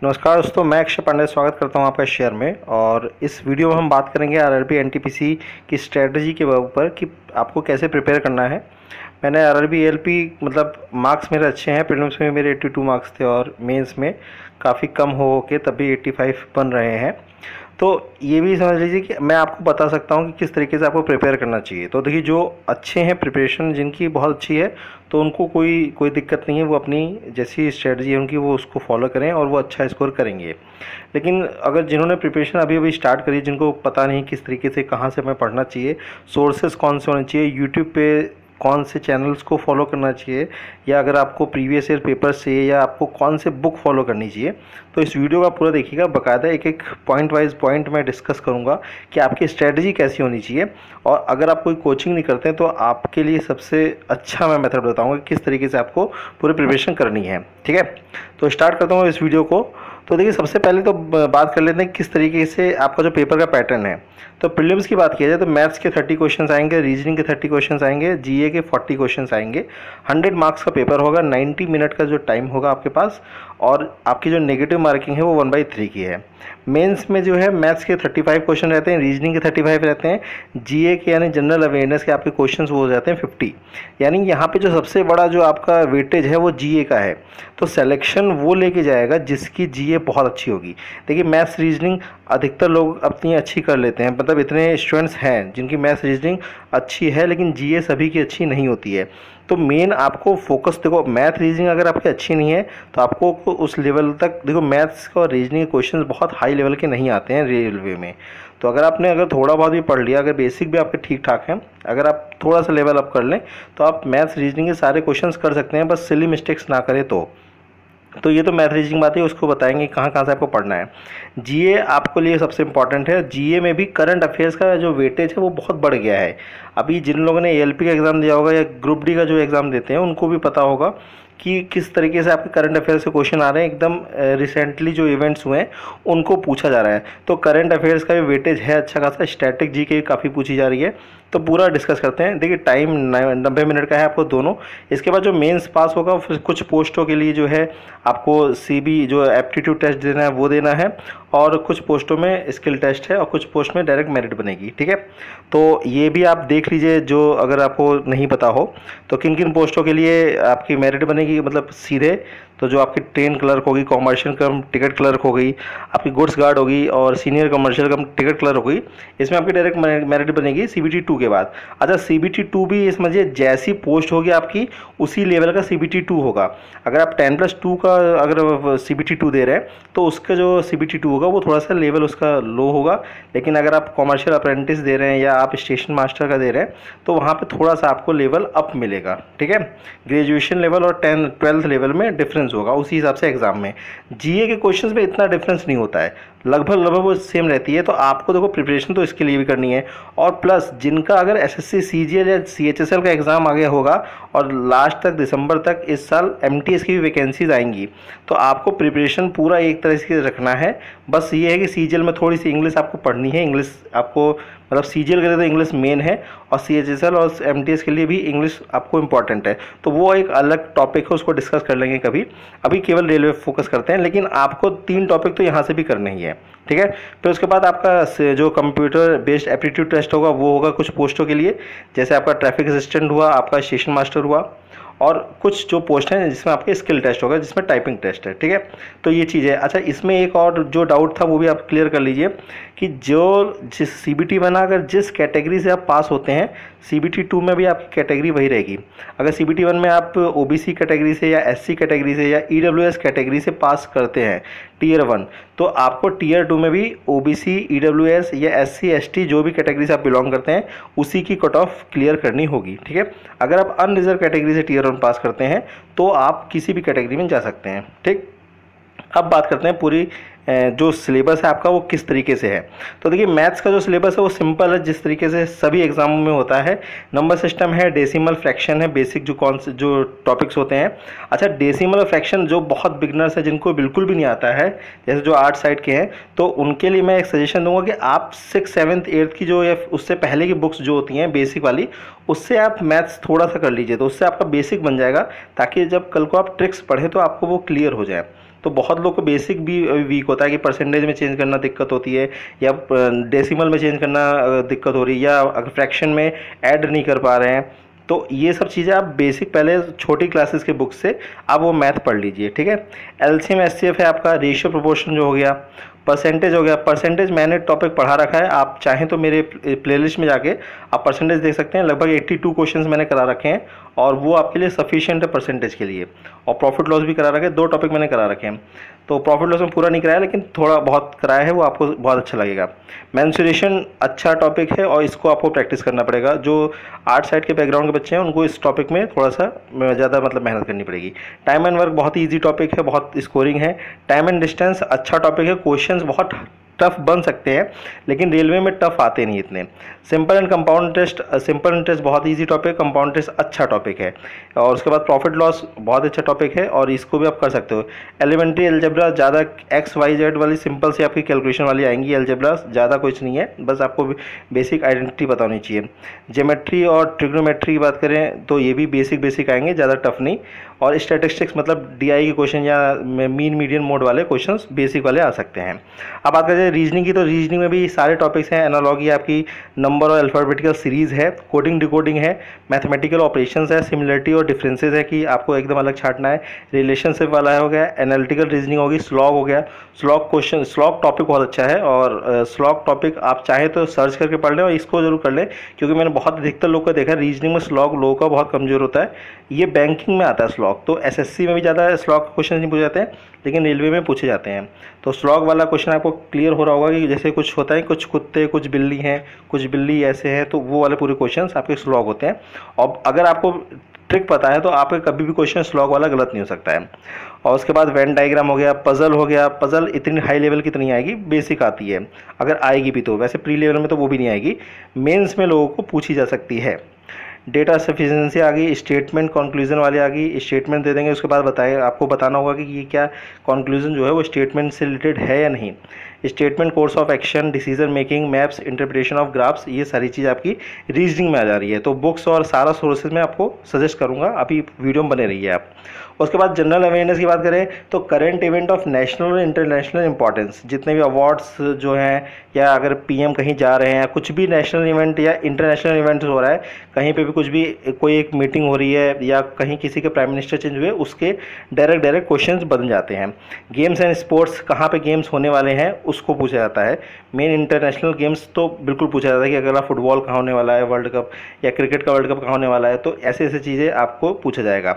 नमस्कार दोस्तों, मैं अक्षय पांडे स्वागत करता हूं आपका शेयर में। और इस वीडियो में हम बात करेंगे आरआरबी एनटीपीसी की स्ट्रेटजी के ऊपर कि आपको कैसे प्रिपेयर करना है। मैंने आरआरबी एएलपी मतलब मार्क्स मेरे अच्छे हैं, प्रीलिम्स में मेरे 82 मार्क्स थे और मेंस में काफ़ी कम हो के तभी 85 बन रहे हैं। तो ये भी समझ लीजिए कि मैं आपको बता सकता हूँ कि किस तरीके से आपको प्रिपेयर करना चाहिए। तो देखिए, जो अच्छे हैं प्रिपरेशन जिनकी बहुत अच्छी है तो उनको कोई दिक्कत नहीं है, वो अपनी जैसी स्ट्रेटजी है उनकी वो उसको फॉलो करें और वो अच्छा स्कोर करेंगे। लेकिन अगर जिन्होंने प्रिपरेशन अभी अभी स्टार्ट करी, जिनको पता नहीं किस तरीके से कहाँ से हमें पढ़ना चाहिए, सोर्सेज कौन से होने चाहिए, यूट्यूब पे कौन से चैनल्स को फॉलो करना चाहिए, या अगर आपको प्रीवियस ईयर पेपर्स चाहिए या आपको कौन से बुक फॉलो करनी चाहिए, तो इस वीडियो का पूरा देखिएगा। बाकायदा एक एक पॉइंट वाइज पॉइंट मैं डिस्कस करूंगा कि आपकी स्ट्रेटजी कैसी होनी चाहिए। और अगर आप कोई कोचिंग नहीं करते हैं तो आपके लिए सबसे अच्छा मैं मेथड बताऊंगा किस तरीके से आपको पूरी प्रिपरेशन करनी है। ठीक है, तो स्टार्ट करता हूँ इस वीडियो को। तो देखिए, सबसे पहले तो बात कर लेते हैं किस तरीके से आपका जो पेपर का पैटर्न है। तो प्रीलिम्स की बात किया जाए तो मैथ्स के 30 क्वेश्चंस आएंगे, रीजनिंग के 30 क्वेश्चंस आएंगे, जीए के 40 क्वेश्चंस आएंगे। 100 मार्क्स का पेपर होगा, 90 मिनट का जो टाइम होगा आपके पास, और आपकी जो नेगेटिव मार्किंग है वो 1/3 की है। मेंस में जो है मैथ्स के 35 क्वेश्चन रहते हैं, रीजनिंग के 35 रहते हैं, जीए के यानी जनरल अवेयरनेस के आपके क्वेश्चंस वो हो जाते हैं 50। यानी यहाँ पे जो सबसे बड़ा जो आपका वेटेज है वो जीए का है। तो सिलेक्शन वो लेके जाएगा जिसकी जीए बहुत अच्छी होगी। देखिए, मैथ्स रीजनिंग अधिकतर लोग अपनी अच्छी कर लेते हैं, मतलब इतने स्टूडेंट्स हैं जिनकी मैथ्स रीजनिंग अच्छी है, लेकिन जीए सभी की अच्छी नहीं होती है। तो मेन आपको फोकस, देखो मैथ रीजनिंग अगर आपकी अच्छी नहीं है तो आपको उस लेवल तक, देखो मैथ्स और रीजनिंग के क्वेश्चंस बहुत हाई लेवल के नहीं आते हैं रेलवे में। तो अगर थोड़ा बहुत भी पढ़ लिया, अगर बेसिक भी आपके ठीक ठाक हैं, अगर आप थोड़ा सा लेवल अप कर लें तो आप मैथ्स रीजनिंग के सारे क्वेश्चंस कर सकते हैं, बस सिली मिस्टेक्स ना करें तो ये तो मैथ रीजनिंग बात है, उसको बताएंगे कहाँ कहाँ से आपको पढ़ना है। जीए आपको लिए सबसे इंपॉर्टेंट है। जीए में भी करंट अफेयर्स का जो वेटेज है वो बहुत बढ़ गया है। अभी जिन लोगों ने एएलपी का एग्ज़ाम दिया होगा या ग्रुप डी का जो एग्ज़ाम देते हैं उनको भी पता होगा कि किस तरीके से आपके करंट अफेयर्स से क्वेश्चन आ रहे हैं। एकदम रिसेंटली जो इवेंट्स हुए हैं उनको पूछा जा रहा है। तो करंट अफेयर्स का भी वेटेज है अच्छा खासा, स्टैटिक जी के काफ़ी पूछी जा रही है। तो पूरा डिस्कस करते हैं। देखिए, टाइम 90 मिनट का है आपको दोनों। इसके बाद जो मेंस पास होगा फिर कुछ पोस्टों के लिए जो है आपको सीबी जो एप्टीट्यूड टेस्ट देना है वो देना है, और कुछ पोस्टों में स्किल टेस्ट है और कुछ पोस्ट में डायरेक्ट मेरिट बनेगी। ठीक है, तो ये भी आप देख लीजिए, जो अगर आपको नहीं पता हो तो किन किन पोस्टों के लिए आपकी मेरिट बनेगी, मतलब सीधे तो जो आपकी ट्रेन क्लर्क होगी, कॉमर्शियल कम टिकट क्लर्क हो गई, आपकी गुड्स गार्ड होगी, और सीनियर कमर्शियल कम टिकट क्लर्क होगी, इसमें आपकी डायरेक्ट मेरिट बनेगी सीबीटी 2 के बाद। अच्छा, सीबीटी 2 भी समझिए जैसी पोस्ट होगी आपकी उसी लेवल का सीबीटी 2 होगा। अगर आप 10+2 का अगर सीबीटी 2 दे रहे हैं तो उसका जो सीबीटी 2 होगा वो थोड़ा सा लेवल उसका लो होगा। लेकिन अगर आप कॉमर्शियल अप्रेंटिस दे रहे हैं या आप स्टेशन मास्टर का दे रहे हैं तो वहाँ पे थोड़ा सा आपको लेवल अप मिलेगा। ठीक है, ग्रेजुएशन लेवल और 12th लेवल में डिफरेंस होगा उसी हिसाब से एग्जाम में। जीए के क्वेश्चंस में इतना डिफरेंस नहीं होता है, लगभग वो सेम रहती है। तो आपको देखो प्रिपरेशन तो इसके लिए भी करनी है, और प्लस जिनका अगर एसएससी सीजीएल या सीएचएसएल का एग्ज़ाम आगे होगा और लास्ट तक दिसंबर तक इस साल एमटीएस की भी वैकेंसीज आएंगी, तो आपको प्रिपरेशन पूरा एक तरह से रखना है। बस ये है कि सीजीएल में थोड़ी सी इंग्लिश आपको पढ़नी है। इंग्लिश आपको मतलब सीजीएल के लिए तो इंग्लिश मेन है, और सीएचएसएल और एमटीएस के लिए भी इंग्लिश आपको इंपॉर्टेंट है। तो वो एक अलग टॉपिक है, उसको डिस्कस कर लेंगे कभी। अभी केवल रेलवे फोकस करते हैं, लेकिन आपको 3 टॉपिक तो यहाँ से भी करना ही है। ठीक है, फिर उसके बाद आपका जो कंप्यूटर बेस्ड एप्टीट्यूड टेस्ट होगा वो होगा कुछ पोस्टों के लिए, जैसे आपका ट्रैफिक असिस्टेंट हुआ, आपका स्टेशन मास्टर हुआ, और कुछ जो पोस्ट हैं जिसमें आपके स्किल टेस्ट होगा, जिसमें टाइपिंग टेस्ट है। ठीक है, तो ये चीज़ है। अच्छा, इसमें एक और जो डाउट था वो भी आप क्लियर कर लीजिए कि जिस सीबीटी 1 अगर जिस कैटेगरी से आप पास होते हैं, सीबीटी 2 में भी आपकी कैटेगरी वही रहेगी। अगर सीबीटी 1 में आप ओबीसी कैटेगरी से या एससी कैटेगरी से या ईडब्ल्यूएस कैटेगरी से पास करते हैं टियर 1, तो आपको टियर 2 में भी ओबीसी, ईडब्ल्यूएस या एससी एसटी जो भी कैटेगरी से आप बिलोंग करते हैं उसी की कट ऑफ क्लियर करनी होगी। ठीक है, अगर आप अनरिजर्व कैटेगरी से टियर 1 पास करते हैं तो आप किसी भी कैटेगरी में जा सकते हैं। ठीक, अब बात करते हैं पूरी जो सिलेबस है आपका वो किस तरीके से है। तो देखिए, मैथ्स का जो सिलेबस है वो सिंपल है, जिस तरीके से सभी एग्जामों में होता है। नंबर सिस्टम है, डेसिमल फ्रैक्शन है, बेसिक जो टॉपिक्स होते हैं। अच्छा, डेसिमल फ्रैक्शन जो बहुत बिगनर्स है जिनको बिल्कुल भी नहीं आता है, जैसे जो आर्ट साइड के हैं, तो उनके लिए मैं एक सजेशन दूंगा कि आप 6th 7th 8th की जो या उससे पहले की बुक्स जो होती हैं बेसिक वाली, उससे आप मैथ्स थोड़ा सा कर लीजिए, तो उससे आपका बेसिक बन जाएगा, ताकि जब कल को आप ट्रिक्स पढ़ें तो आपको वो क्लियर हो जाए। तो बहुत लोग को बेसिक भी वीक होता है कि परसेंटेज में चेंज करना दिक्कत होती है, या डेसिमल में चेंज करना दिक्कत हो रही है, या अगर फ्रैक्शन में ऐड नहीं कर पा रहे हैं। तो ये सब चीज़ें आप बेसिक पहले छोटी क्लासेस के बुक से आप वो मैथ पढ़ लीजिए, ठीक है। एलसीएम एचसीएफ है आपका, रेशियो प्रोपोर्शन जो हो गया, परसेंटेज हो गया। परसेंटेज मैंने टॉपिक पढ़ा रखा है, आप चाहें तो मेरे प्लेलिस्ट में जाके आप परसेंटेज देख सकते हैं। लगभग 82 क्वेश्चंस मैंने करा रखे हैं और वो आपके लिए सफिशिएंट है परसेंटेज के लिए। और प्रॉफिट लॉस भी करा रखे हैं, 2 टॉपिक मैंने करा रखे हैं। तो प्रॉफिट लॉस में पूरा नहीं कराया, लेकिन थोड़ा बहुत कराया है, वो आपको बहुत अच्छा लगेगा। मेंसुरेशन अच्छा टॉपिक है और इसको आपको प्रैक्टिस करना पड़ेगा। जो आर्ट साइड के बैकग्राउंड के बच्चे हैं उनको इस टॉपिक में थोड़ा सा ज़्यादा मतलब मेहनत करनी पड़ेगी। टाइम एंड वर्क बहुत ही ईजी टॉपिक है, बहुत स्कोरिंग है। टाइम एंड डिस्टेंस अच्छा टॉपिक है, क्वेश्चंस बहुत टफ बन सकते हैं लेकिन रेलवे में टफ आते नहीं इतने। Simple and compound test, simple and test बहुत इजी टॉपिक, कंपाउंड टेस्ट अच्छा टॉपिक है। और उसके बाद प्रॉफिट लॉस बहुत अच्छा टॉपिक है और इसको भी आप कर सकते हो। एलिमेंट्री अलजेब्रा ज़्यादा एक्स वाई जेड वाली सिंपल से आपकी कैलकुलेशन वाली आएंगी। अलजेब्रा ज़्यादा कुछ नहीं है, बस आपको बेसिक आइडेंटिटी पता होनी चाहिए। ज्योमेट्री और ट्रिग्नोमेट्री की बात करें तो ये भी बेसिक आएंगे, ज़्यादा टफ नहीं। और स्टैटिस्टिक्स मतलब डीआई के क्वेश्चन या मीन मीडियन मोड वाले क्वेश्चंस बेसिक वाले आ सकते हैं। अब बात करें रीजनिंग की, तो रीजनिंग में भी सारे टॉपिक्स हैं। एनालॉजी आपकी, नंबर और अल्फ़ाबेटिकल सीरीज़ है, कोडिंग डिकोडिंग है, मैथमेटिकल ऑपरेशंस है, सिमिलरिटी और डिफरेंसेस है कि आपको एकदम अलग छाटना है, रिलेशनशिप वाला हो गया, एनालिटिकल रीजनिंग होगी, स्लॉग हो गया। स्लॉग क्वेश्चन, स्लॉग टॉपिक बहुत अच्छा है और स्लॉग टॉपिक आप चाहें तो सर्च करके पढ़ लें और इसको जरूर कर लें, क्योंकि मैंने बहुत अधिकतर लोग को देखा है रीजनिंग में स्लॉग लोगों का बहुत कमज़ोर होता है। ये बैंकिंग में आता है स्लॉग, तो एसएससी में भी ज़्यादा स्लॉग क्वेश्चन नहीं पूछे जाते हैं लेकिन रेलवे में पूछे जाते हैं। तो स्लॉग वाला क्वेश्चन आपको क्लियर हो रहा होगा कि जैसे कुछ होता है, कुछ कुत्ते कुछ बिल्ली हैं, कुछ बिल्ली ऐसे हैं, तो वो वाले पूरे क्वेश्चंस आपके स्लॉग होते हैं। और अगर आपको ट्रिक पता है तो आपका कभी भी क्वेश्चन स्लॉग वाला गलत नहीं हो सकता है। और उसके बाद वेन डायग्राम हो गया, पजल हो गया। पजल इतनी हाई लेवल की तो नहीं आएगी, बेसिक आती है, अगर आएगी भी तो वैसे प्री लेवल में तो वो भी नहीं आएगी, मेंस में लोगों को पूछी जा सकती है। डेटा सफिशिएंसी आ गई, स्टेटमेंट कंक्लूजन वाली आ गई। स्टेटमेंट दे देंगे, उसके बाद बताए आपको बताना होगा कि ये क्या कंक्लूजन जो है वो स्टेटमेंट से रिलेटेड है या नहीं। Statement, course of action, decision making, maps, interpretation of graphs, ये सारी चीज़ आपकी रीजनिंग में आ जा रही है। तो बुक्स और सारा सोर्सेज मैं आपको सजेस्ट करूंगा, अभी वीडियो में बने रहिए आप। उसके बाद जनरल अवेयरनेस की बात करें तो करंट इवेंट ऑफ नेशनल और इंटरनेशनल इंपॉर्टेंस, जितने भी अवार्ड्स जो हैं, या अगर पीएम कहीं जा रहे हैं, कुछ भी नेशनल इवेंट या इंटरनेशनल इवेंट हो रहा है, कहीं पे भी कुछ भी कोई एक मीटिंग हो रही है या कहीं किसी के प्राइम मिनिस्टर चेंज हुए, उसके डायरेक्ट क्वेश्चंस बन जाते हैं। गेम्स एंड स्पोर्ट्स, कहाँ पे गेम्स होने वाले हैं उसको पूछा जाता है। मेन इंटरनेशनल गेम्स तो बिल्कुल पूछा जाता है कि अगला फुटबॉल कहाँ होने वाला है, वर्ल्ड कप, या क्रिकेट का वर्ल्ड कप कहाँ होने वाला है, तो ऐसे ऐसे चीज़ें आपको पूछा जाएगा।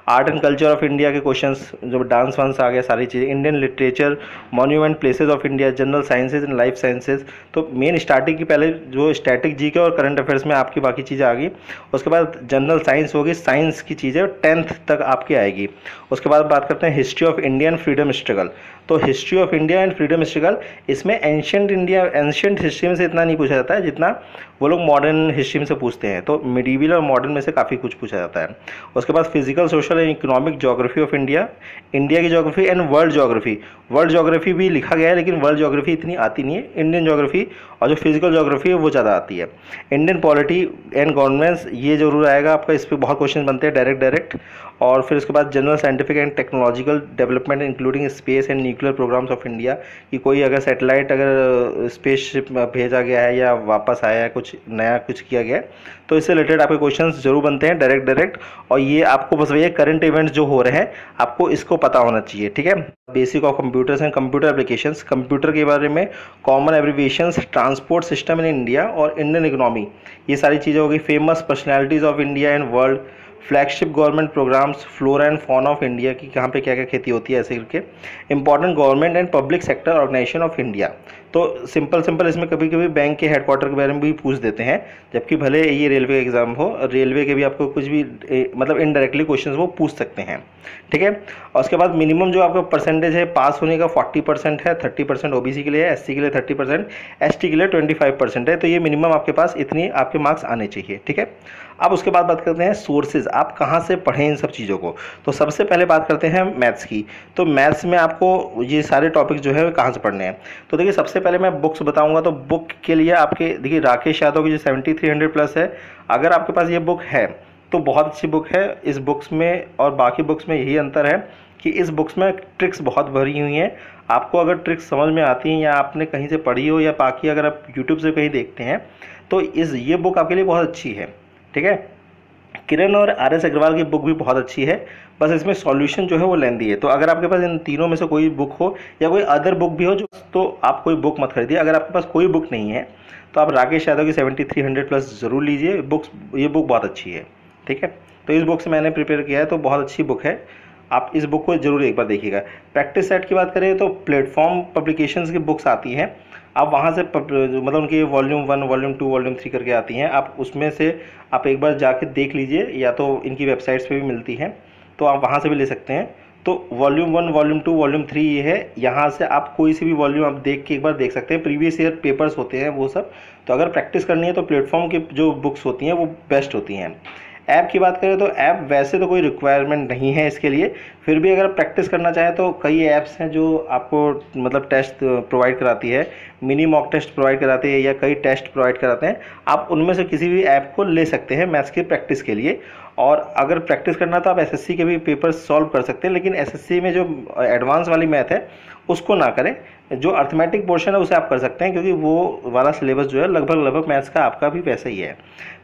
Art and culture of India के क्वेश्चंस, जो डांस वांस आ गया, सारी चीज़ें। Indian literature, monument places of India, general sciences and life sciences. तो मेन स्टार्टिंग की पहले जो स्टैटिक जीके और करंट अफेयर्स में आपकी बाकी चीज़ें आ गई। उसके बाद जनरल साइंस होगी, साइंस की चीज़ें 10th तक आपकी आएगी। उसके बाद बात करते हैं history of India and freedom struggle. तो history of India and freedom struggle, इसमें एंशियंट इंडिया, एंशियंट हिस्ट्री में से इतना नहीं पूछा जाता है जितना वो लोग मॉडर्न हिस्ट्री में से पूछते हैं। तो मिडीवल और मॉडर्न में से काफ़ी कुछ पूछा जाता है। उसके बाद physical, social and economic geography of India, India की geography and world geography. World geography भी लिखा गया है लेकिन वर्ल्ड ज्योग्राफी इतनी आती नहीं है। इंडियन ज्योग्राफी और जो फिजिकल ज्योग्राफी है वो ज़्यादा आती है। इंडियन पॉलिटी एंड गवर्नेंस, ये जरूर आएगा आपका, इस पर बहुत क्वेश्चन बनते हैं डायरेक्ट। और फिर उसके बाद general scientific and technological development including space and nuclear programmes of India, कि कोई अगर सैटेलाइट अगर स्पेसशिप भेजा गया है या वापस आया है, कुछ नया कुछ किया गया है, तो इससे रिलेटेड आपके क्वेश्चंस जरूर बनते हैं डायरेक्ट। और ये आपको बस भैया करंट इवेंट्स जो हो रहे हैं आपको इसको पता होना चाहिए, ठीक है। Basic of computers and computer applications, computer के बारे में common abbreviations, transport system in India और इंडियन इकोनॉमी, ये सारी चीज़ें होगी। Famous personalities of India and world, flagship government programmes, flora and fauna of India की कहाँ पे क्या क्या खेती होती है, ऐसे करके। Important government and public sector organisation of India, तो सिंपल इसमें कभी कभी बैंक के हेडक्वार्टर के बारे में भी पूछ देते हैं, जबकि भले ये रेलवे एग्जाम हो, रेलवे के भी आपको कुछ भी मतलब इनडायरेक्टली क्वेश्चन वो पूछ सकते हैं, ठीक है। और उसके बाद मिनिमम जो आपका परसेंटेज है पास होने का 40% है, 30% ओबीसी के लिए है, एससी के लिए 30%, एसटी के लिए 25% है। तो ये मिनिमम आपके पास इतनी आपके मार्क्स आने चाहिए, ठीक है। अब उसके बाद बात करते हैं सोर्सेज, आप कहाँ से पढ़ें इन सब चीज़ों को। तो सबसे पहले बात करते हैं मैथ्स की। तो मैथ्स में आपको ये सारे टॉपिक जो है वो कहाँ से पढ़ने हैं। तो देखिए सबसे पहले मैं बुक्स बताऊंगा। तो बुक के लिए आपके देखिए राकेश यादव की जो 7300+ है, अगर आपके पास ये बुक है तो बहुत अच्छी बुक है। इस बुक्स में और बाकी बुक्स में यही अंतर है कि इस बुक्स में ट्रिक्स बहुत भरी हुई हैं। आपको अगर ट्रिक्स समझ में आती हैं या आपने कहीं से पढ़ी हो या बाकी अगर आप यूट्यूब से कहीं देखते हैं तो ये बुक आपके लिए बहुत अच्छी है। ठीक है, किरण और RS अग्रवाल की बुक भी बहुत अच्छी है, बस इसमें सॉल्यूशन जो है वो लेंदी है। तो अगर आपके पास इन तीनों में से कोई बुक हो या कोई अदर बुक भी हो तो आप कोई बुक मत खरीदिए। अगर आपके पास कोई बुक नहीं है तो आप राकेश यादव की 7300 प्लस ज़रूर लीजिए। ये बुक बहुत अच्छी है। ठीक है, तो इस बुक से मैंने प्रिपेयर किया है, तो बहुत अच्छी बुक है, आप इस बुक को जरूर एक बार देखिएगा। प्रैक्टिस सेट की बात करें तो प्लेटफॉर्म पब्लिकेशंस की बुक्स आती हैं, आप वहाँ से मतलब उनकी वॉल्यूम 1, वॉल्यूम 2, वॉल्यूम 3 करके आती हैं, आप उसमें से आप एक बार जाके देख लीजिए, या तो इनकी वेबसाइट्स पे भी मिलती हैं तो आप वहाँ से भी ले सकते हैं। तो वॉल्यूम 1, वॉल्यूम 2, वॉल्यूम 3 ये है, यहाँ से आप कोई सी भी वॉल्यूम आप देख के एक बार देख सकते हैं। प्रीवियस ईयर पेपर्स होते हैं वो सब। तो अगर प्रैक्टिस करनी है तो प्लेटफॉर्म की जो बुक्स होती हैं वो बेस्ट होती हैं। ऐप की बात करें तो ऐप वैसे तो कोई रिक्वायरमेंट नहीं है इसके लिए, फिर भी अगर प्रैक्टिस करना चाहें तो कई ऐप्स हैं जो आपको मतलब टेस्ट प्रोवाइड कराती है, मिनी मॉक टेस्ट प्रोवाइड कराती है या कई टेस्ट प्रोवाइड कराते हैं। आप उनमें से किसी भी ऐप को ले सकते हैं मैथ्स की प्रैक्टिस के लिए। और अगर प्रैक्टिस करना तो आप SSC के भी पेपर सॉल्व कर सकते हैं, लेकिन SSC में जो एडवांस वाली मैथ है उसको ना करें। जो अर्थमेटिक पोर्शन है उसे आप कर सकते हैं, क्योंकि वो वाला सिलेबस जो है लगभग मैथ्स का आपका भी वैसा ही है।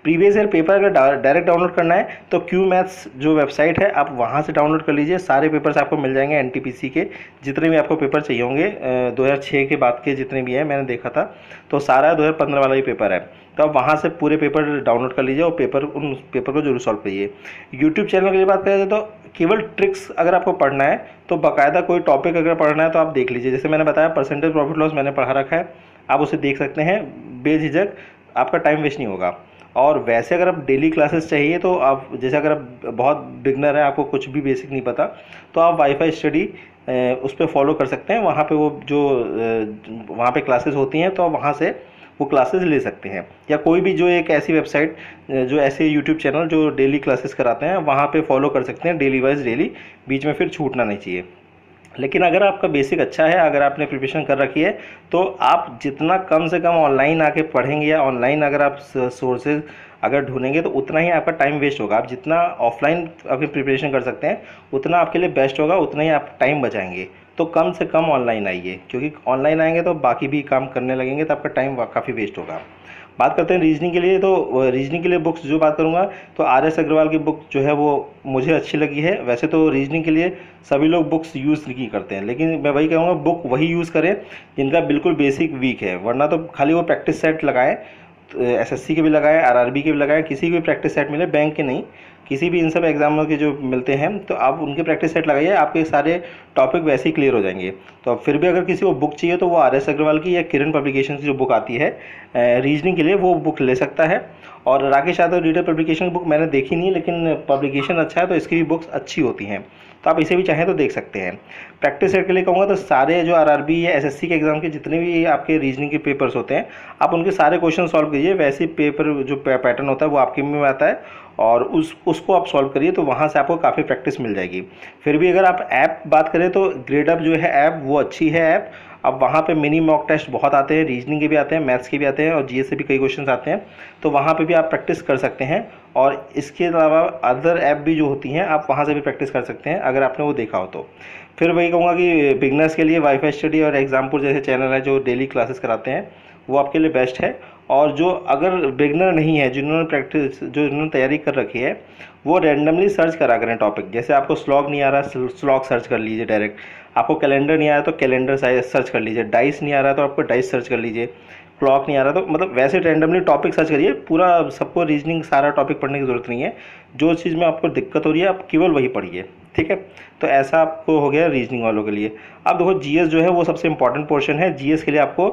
प्रीवियस ईयर पेपर अगर डायरेक्ट डाउनलोड करना है तो क्यू मैथ्स जो वेबसाइट है आप वहाँ से डाउनलोड कर लीजिए। सारे पेपर्स आपको मिल जाएंगे NTPC के, जितने भी आपको पेपर चाहिए होंगे 2006 के बाद के जितने भी हैं, मैंने देखा था तो सारा 2015 वाला ही पेपर है। तो आप वहाँ से पूरे पेपर डाउनलोड कर लीजिए और उन पेपर को जरूर सॉल्व करिए। यूट्यूब चैनल की बात करें तो केवल ट्रिक्स अगर आपको पढ़ना है तो बाकायदा कोई टॉपिक अगर पढ़ना है तो आप देख लीजिए। जैसे मैंने बताया परसेंटेज प्रॉफिट लॉस मैंने पढ़ा रखा है, आप उसे देख सकते हैं, बेझिझक, आपका टाइम वेस्ट नहीं होगा। और वैसे अगर आप डेली क्लासेस चाहिए तो आप जैसे अगर आप बहुत बिगनर है, आपको कुछ भी बेसिक नहीं पता, तो आप वाईफाई स्टडी उस पर फॉलो कर सकते हैं। वहाँ पे वो जो वहाँ पे क्लासेस होती हैं तो आप वहाँ से वो क्लासेस ले सकते हैं। या कोई भी जो एक ऐसी वेबसाइट जो ऐसे यूट्यूब चैनल जो डेली क्लासेस कराते हैं वहाँ पे फॉलो कर सकते हैं, डेली वाइज डेली, बीच में फिर छूटना नहीं चाहिए। लेकिन अगर आपका बेसिक अच्छा है, अगर आपने प्रिपरेशन कर रखी है, तो आप जितना कम से कम ऑनलाइन आके पढ़ेंगे या ऑनलाइन अगर आप सोर्सेज अगर ढूंढेंगे तो उतना ही आपका टाइम वेस्ट होगा। आप जितना ऑफलाइन अपनी प्रिपरेशन कर सकते हैं उतना आपके लिए बेस्ट होगा, उतना ही आप टाइम बचाएंगे। तो कम से कम ऑनलाइन आइए, क्योंकि ऑनलाइन आएंगे तो बाकी भी काम करने लगेंगे तो आपका टाइम काफ़ी वेस्ट होगा। बात करते हैं रीजनिंग के लिए, तो रीजनिंग के लिए बुक्स जो बात करूँगा तो RS अग्रवाल की बुक जो है वो मुझे अच्छी लगी है। वैसे तो रीजनिंग के लिए सभी लोग बुक्स यूज़ नहीं करते हैं, लेकिन मैं वही कहूँगा बुक वही यूज़ करें जिनका बिल्कुल बेसिक वीक है, वरना तो खाली वो प्रैक्टिस सेट लगाएं। SSC के भी लगाएं, RRB के भी लगाएं, किसी भी प्रैक्टिस सेट मिले, बैंक के नहीं, किसी भी इन सब एग्जामों के जो मिलते हैं तो आप उनके प्रैक्टिस सेट लगाइए, आपके सारे टॉपिक वैसे ही क्लियर हो जाएंगे। तो अब फिर भी अगर किसी को बुक चाहिए तो वो RS अग्रवाल की या किरण पब्लिकेशन की जो बुक आती है रीजनिंग के लिए वो बुक ले सकता है। और Rakesh Yadav reader publication book मैंने देखी नहीं, लेकिन पब्लिकेशन अच्छा है तो इसकी भी बुक्स अच्छी होती हैं, तो आप इसे भी चाहें तो देख सकते हैं। प्रैक्टिस सेट के लिए कहूँगा तो सारे जो RRB या SSC के एग्जाम के जितने भी आपके रीजनिंग के पेपर्स होते हैं आप उनके सारे क्वेश्चन सॉल्व कीजिए। वैसे पेपर जो पैटर्न होता है वो आपके में आता है और उसको आप सॉल्व करिए, तो वहाँ से आपको काफ़ी प्रैक्टिस मिल जाएगी। फिर भी अगर आप ऐप बात करें तो ग्रेडअप जो है ऐप वो अच्छी है ऐप। अब वहाँ पे मिनी मॉक टेस्ट बहुत आते हैं, रीजनिंग के भी आते हैं, मैथ्स के भी आते हैं और GS से भी कई क्वेश्चंस आते हैं, तो वहाँ पे भी आप प्रैक्टिस कर सकते हैं। और इसके अलावा अदर ऐप भी जो होती हैं आप वहाँ से भी प्रैक्टिस कर सकते हैं अगर आपने वो देखा हो तो। फिर वही कहूँगा कि बिगनर्स के लिए वाईफाई स्टडी और एग्जामपुर जैसे चैनल है जो डेली क्लासेस कराते हैं वो आपके लिए बेस्ट है। और जो अगर बिगनर नहीं है, जिन्होंने तैयारी कर रखी है, वो रैंडमली सर्च करा करें टॉपिक। जैसे आपको स्लॉग नहीं आ रहा स्लॉग सर्च कर लीजिए डायरेक्ट, आपको कैलेंडर नहीं आ रहा तो कैलेंडर सर्च कर लीजिए, डाइस नहीं आ रहा तो आपको डाइस सर्च कर लीजिए, क्लॉक नहीं आ रहा तो मतलब वैसे रैंडमली टॉपिक सर्च करिए। पूरा सबको रीजनिंग सारा टॉपिक पढ़ने की ज़रूरत नहीं है, जो चीज़ में आपको दिक्कत हो रही है आप केवल वही पढ़िए, ठीक है। तो ऐसा आपको हो गया रीजनिंग वालों के लिए। अब देखो GS जो है वो सबसे इंपॉर्टेंट पोर्शन है, GS के लिए आपको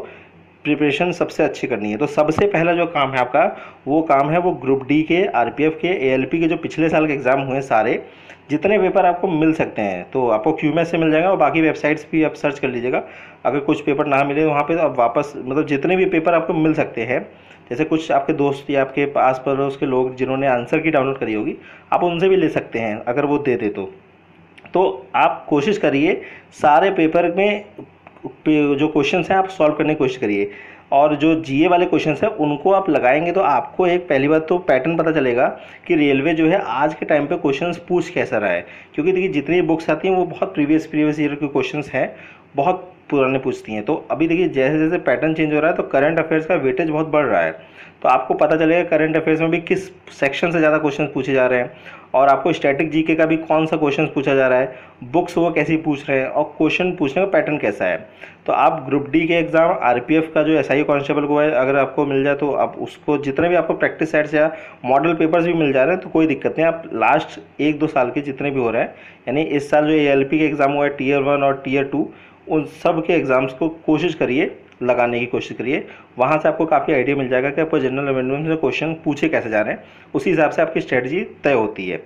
प्रिपरेशन सबसे अच्छी करनी है। तो सबसे पहला जो काम है आपका वो काम है वो ग्रुप D के, RPF के, ALP के जो पिछले साल के एग्ज़ाम हुए सारे जितने पेपर आपको मिल सकते हैं तो आपको QMS से मिल जाएगा और बाकी वेबसाइट्स भी आप सर्च कर लीजिएगा। अगर कुछ पेपर ना मिले वहाँ पे तो आप वापस मतलब जितने भी पेपर आपको मिल सकते हैं, जैसे कुछ आपके दोस्त या आपके आस पड़ोस के लोग जिन्होंने आंसर की डाउनलोड करी होगी आप उनसे भी ले सकते हैं अगर वो दे दे तो आप कोशिश करिए सारे पेपर में जो क्वेश्चंस हैं आप सॉल्व करने की कोशिश करिए। और जो जीए वाले क्वेश्चन है उनको आप लगाएंगे तो आपको एक पहली बात तो पैटर्न पता चलेगा कि रेलवे जो है आज के टाइम पे क्वेश्चंस पूछ कैसा रहा है। क्योंकि देखिए जितनी बुक्स आती हैं वो बहुत प्रीवियस ईयर के क्वेश्चंस हैं, बहुत पुराने पूछती हैं। तो अभी देखिए जैसे जैसे पैटर्न चेंज हो रहा है तो करंट अफेयर्स का वेटेज बहुत बढ़ रहा है। तो आपको पता चलेगा करंट अफेयर्स में भी किस सेक्शन से ज़्यादा क्वेश्चन पूछे जा रहे हैं, और आपको स्टैटिक जीके का भी कौन सा क्वेश्चन पूछा जा रहा है, बुक्स वो कैसी पूछ रहे हैं और क्वेश्चन पूछने का पैटर्न कैसा है। तो आप ग्रुप डी के एग्ज़ाम, आरपीएफ का जो एसआई कांस्टेबल को है अगर आपको मिल जाए तो आप उसको जितने भी आपको प्रैक्टिस सेट्स या मॉडल पेपर्स भी मिल जा रहे हैं तो कोई दिक्कत नहीं। आप लास्ट 1-2 साल के जितने भी हो रहे हैं, यानी इस साल जो एएलपी के एग्ज़ाम हुआ है टीयर 1 और टीयर 2, उन सब के एग्ज़ाम्स को कोशिश करिए, लगाने की कोशिश करिए। वहाँ से आपको काफ़ी आइडिया मिल जाएगा कि आपको जनरल अवेयरनेस में क्वेश्चन पूछे कैसे जा रहे हैं, उसी हिसाब से आपकी स्ट्रेटजी तय होती है।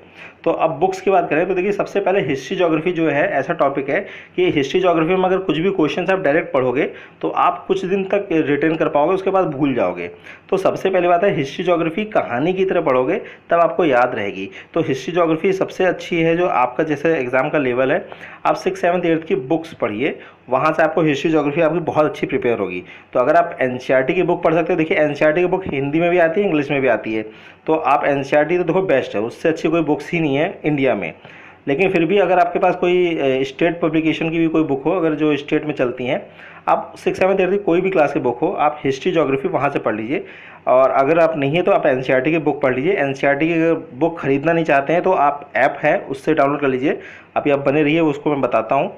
तो अब बुक्स की बात करें तो देखिए सबसे पहले हिस्ट्री ज्योग्राफी जो है ऐसा टॉपिक है कि हिस्ट्री ज्योग्राफी में अगर कुछ भी क्वेश्चन आप डायरेक्ट पढ़ोगे तो आप कुछ दिन तक रिटेन कर पाओगे, उसके बाद भूल जाओगे। तो सबसे पहली बात है हिस्ट्री ज्योग्राफी कहानी की तरह पढ़ोगे तब आपको याद रहेगी। तो हिस्ट्री ज्योग्राफी सबसे अच्छी है जो आपका जैसे एग्जाम का लेवल है, आप 6th 7th 8th की बुक्स पढ़िए, वहाँ से आपको हिस्ट्री ज्योग्राफी आपकी बहुत अच्छी प्रिपेयर होगी। तो अगर आप एनसीईआरटी की बुक पढ़ सकते हो, देखिए एनसीईआरटी की बुक हिंदी में भी आती है, इंग्लिश में भी आती है। तो आप एनसीईआरटी तो देखो बेस्ट है, उससे अच्छी कोई बुक्स ही नहीं है इंडिया में। लेकिन फिर भी अगर आपके पास कोई स्टेट पब्लिकेशन की भी कोई बुक हो, अगर जो स्टेट में चलती हैं, आप 6th 7th 8th की कोई भी क्लास की बुक हो, आप हिस्ट्री ज्योग्राफी वहाँ से पढ़ लीजिए। और अगर आप नहीं है तो आप एनसीईआरटी की बुक पढ़ लीजिए। एनसीईआरटी की अगर बुक खरीदना नहीं चाहते हैं तो आप ऐप है उससे डाउनलोड कर लीजिए। अभी आप बने रहिए, उसको मैं बताता हूँ।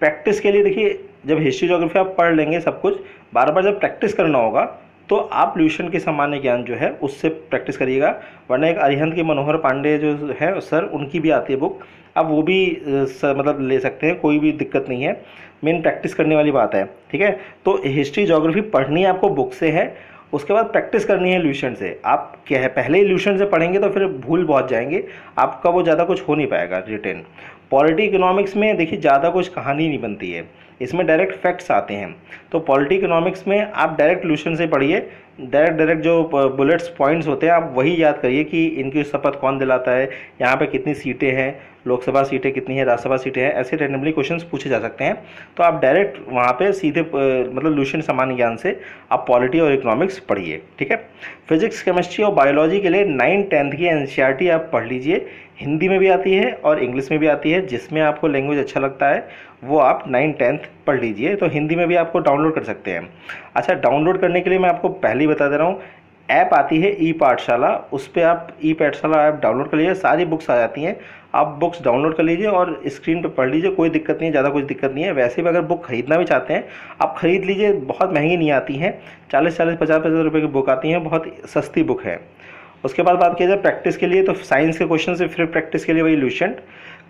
प्रैक्टिस के लिए देखिए जब हिस्ट्री ज्योग्राफी आप पढ़ लेंगे सब कुछ, बार बार जब प्रैक्टिस करना होगा तो आप ल्यूशन के सामान्य ज्ञान जो है उससे प्रैक्टिस करिएगा। वरना एक अरिहंत के मनोहर पांडे जो है सर, उनकी भी आती है बुक, आप वो भी मतलब ले सकते हैं, कोई भी दिक्कत नहीं है। मेन प्रैक्टिस करने वाली बात है, ठीक है। तो हिस्ट्री ज्योग्राफी पढ़नी आपको बुक से है, उसके बाद प्रैक्टिस करनी है ल्यूशन से। आप क्या है पहले ही ल्यूशन से पढ़ेंगे तो फिर भूल बहुत जाएंगे, आपका वो ज़्यादा कुछ हो नहीं पाएगा रिटेन। पॉलिटी इकोनॉमिक्स में देखिए ज़्यादा कुछ कहानी नहीं बनती है, इसमें डायरेक्ट फैक्ट्स आते हैं। तो पॉलिटी इकोनॉमिक्स में आप डायरेक्ट ल्यूशन से पढ़िए, डायरेक्ट जो बुलेट्स पॉइंट्स होते हैं आप वही याद करिए कि इनकी शपथ कौन दिलाता है, यहाँ पे कितनी सीटें हैं, लोकसभा सीटें कितनी हैं, राज्यसभा सीटें हैं, ऐसे रैंडमली क्वेश्चंस पूछे जा सकते हैं। तो आप डायरेक्ट वहाँ पे सीधे मतलब ल्यूशन सामान्य ज्ञान से आप पॉलिटी और इकोनॉमिक्स पढ़िए, ठीक है। फिजिक्स, केमिस्ट्री और बायोलॉजी के लिए 9th 10th की एनसीईआरटी आप पढ़ लीजिए। हिंदी में भी आती है और इंग्लिश में भी आती है, जिसमें आपको लैंग्वेज अच्छा लगता है वो आप 9th 10th पढ़ लीजिए। तो हिंदी में भी आपको डाउनलोड कर सकते हैं। अच्छा, डाउनलोड करने के लिए मैं आपको पहले ही बता दे रहा हूँ, ऐप आती है ई पाठशाला, उस पर आप ई पाठशाला ऐप डाउनलोड कर लीजिए, सारी बुक्स आ जाती हैं। आप बुक्स डाउनलोड कर लीजिए और स्क्रीन पर पढ़ लीजिए, कोई दिक्कत नहीं है, ज़्यादा कुछ दिक्कत नहीं है। वैसे भी अगर बुक खरीदना भी चाहते हैं आप खरीद लीजिए, बहुत महंगी नहीं आती हैं, 40-40 50-50 रुपये की बुक आती हैं, बहुत सस्ती बुक है। उसके बाद बात किया जाए प्रैक्टिस के लिए, तो साइंस के क्वेश्चन से फिर प्रैक्टिस के लिए वही ल्यूशन।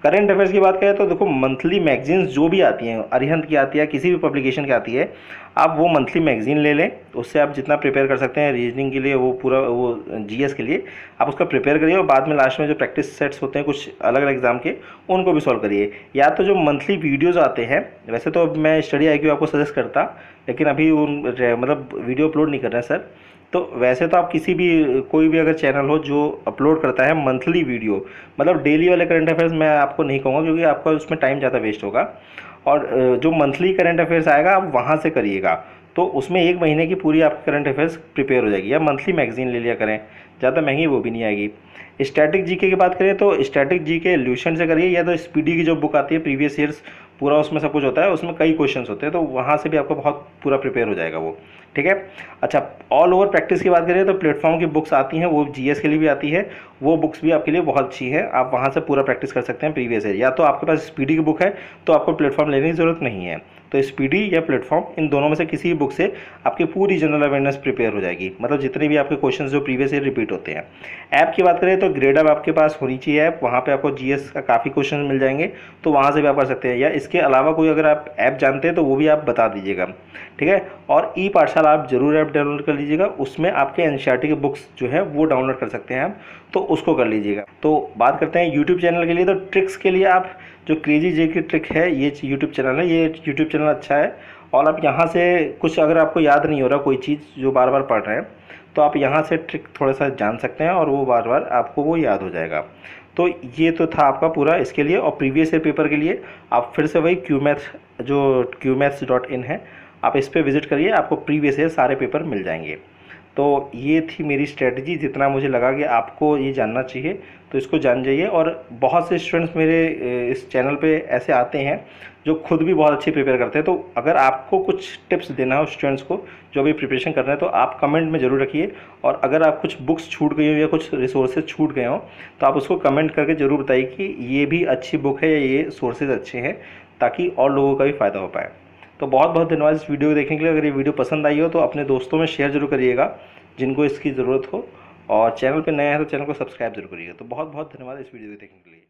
करंट अफेयर्स की बात करें तो देखो मंथली मैगजीन्स जो भी आती हैं, अरिहंत की आती है, किसी भी पब्लिकेशन की आती है, आप वो मंथली मैगजीन ले लें, उससे आप जितना प्रिपेयर कर सकते हैं रीजनिंग के लिए, वो पूरा वो जीएस के लिए आप उसका प्रिपेयर करिए। और बाद में लास्ट में जो प्रैक्टिस सेट्स होते हैं कुछ अलग अलग एग्जाम के, उनको भी सॉल्व करिए। या तो जो मंथली वीडियोज़ आते हैं, वैसे तो मैं स्टडी IQ आपको सजेस्ट करता, लेकिन अभी उन मतलब वीडियो अपलोड नहीं कर रहे हैं सर। तो वैसे तो आप किसी भी कोई भी अगर चैनल हो जो अपलोड करता है मंथली वीडियो, मतलब डेली वाले करंट अफेयर्स मैं आपको नहीं कहूँगा क्योंकि आपका उसमें टाइम ज़्यादा वेस्ट होगा। और जो मंथली करंट अफेयर्स आएगा आप वहाँ से करिएगा, तो उसमें 1 महीने की पूरी आपकी करंट अफेयर्स प्रिपेयर हो जाएगी। या मंथली मैगजीन ले लिया करें, ज़्यादा महंगी वो भी नहीं आएगी। स्टैटिक जीके की बात करें तो स्टैटिक जीके ल्यूशन से करिए, या तो स्पीडी की जो बुक आती है प्रीवियस ईयर्स, पूरा उसमें सब कुछ होता है, उसमें कई क्वेश्चंस होते हैं, तो वहाँ से भी आपको बहुत पूरा प्रिपेयर हो जाएगा वो, ठीक है। अच्छा, ऑल ओवर प्रैक्टिस की बात करें तो प्लेटफॉर्म की बुक्स आती हैं, वो जीएस के लिए भी आती है, वो बुक्स भी आपके लिए बहुत अच्छी है, आप वहाँ से पूरा प्रैक्टिस कर सकते हैं प्रीवियस ईयर। या तो आपके पास स्पीडी की बुक है तो आपको प्लेटफॉर्म लेने की ज़रूरत नहीं है, तो स्पीडी या प्लेटफॉर्म इन दोनों में से किसी भी बुक से आपकी पूरी जनरल अवेयरनेस प्रिपेयर हो जाएगी, मतलब जितने भी आपके क्वेश्चंस जो प्रीवियस ईयर रिपीट होते हैं। ऐप की बात करें तो ग्रेड ऐप आपके पास होनी चाहिए ऐप, वहाँ पे आपको जीएस का काफ़ी क्वेश्चन मिल जाएंगे, तो वहाँ से भी आप कर सकते हैं। या इसके अलावा कोई अगर आप ऐप जानते हैं तो वो भी आप बता दीजिएगा, ठीक है। और ई पाठशाला आप जरूर ऐप डाउनलोड कर लीजिएगा, उसमें आपके एनसीईआरटी के बुक्स जो है वो डाउनलोड कर सकते हैं आप, तो उसको कर लीजिएगा। तो बात करते हैं यूट्यूब चैनल के लिए, तो ट्रिक्स के लिए आप जो क्रेजी जे की ट्रिक है, ये यूट्यूब चैनल है, ये यूट्यूब चैनल अच्छा है। और आप यहाँ से कुछ अगर आपको याद नहीं हो रहा कोई चीज़ जो बार बार पढ़ रहे हैं, तो आप यहाँ से ट्रिक थोड़ा सा जान सकते हैं और वो बार बार आपको वो याद हो जाएगा। तो ये तो था आपका पूरा इसके लिए। और प्रीवियस ईयर पेपर के लिए आप फिर से वही QMaths जो QMaths.in है, आप इस पर विज़िट करिए, आपको प्रीवियस ईयर सारे पेपर मिल जाएंगे। तो ये थी मेरी स्ट्रेटजी, जितना मुझे लगा कि आपको ये जानना चाहिए तो इसको जान जाइए। और बहुत से स्टूडेंट्स मेरे इस चैनल पे ऐसे आते हैं जो खुद भी बहुत अच्छी प्रिपेयर करते हैं। तो अगर आपको कुछ टिप्स देना हो स्टूडेंट्स को जो भी प्रिपरेशन कर रहे हैं तो आप कमेंट में ज़रूर रखिए। और अगर आप कुछ बुक्स छूट गई हो या कुछ रिसोर्सेज छूट गए हो तो आप उसको कमेंट करके ज़रूर बताइए कि ये भी अच्छी बुक है या ये सोर्सेज अच्छे हैं, ताकि और लोगों का भी फ़ायदा हो पाए। तो बहुत बहुत धन्यवाद इस वीडियो को देखने के लिए। अगर ये वीडियो पसंद आई हो तो अपने दोस्तों में शेयर जरूर करिएगा जिनको इसकी ज़रूरत हो, और चैनल पे नए हैं तो चैनल को सब्सक्राइब जरूर करिएगा। तो बहुत बहुत धन्यवाद इस वीडियो को देखने के लिए।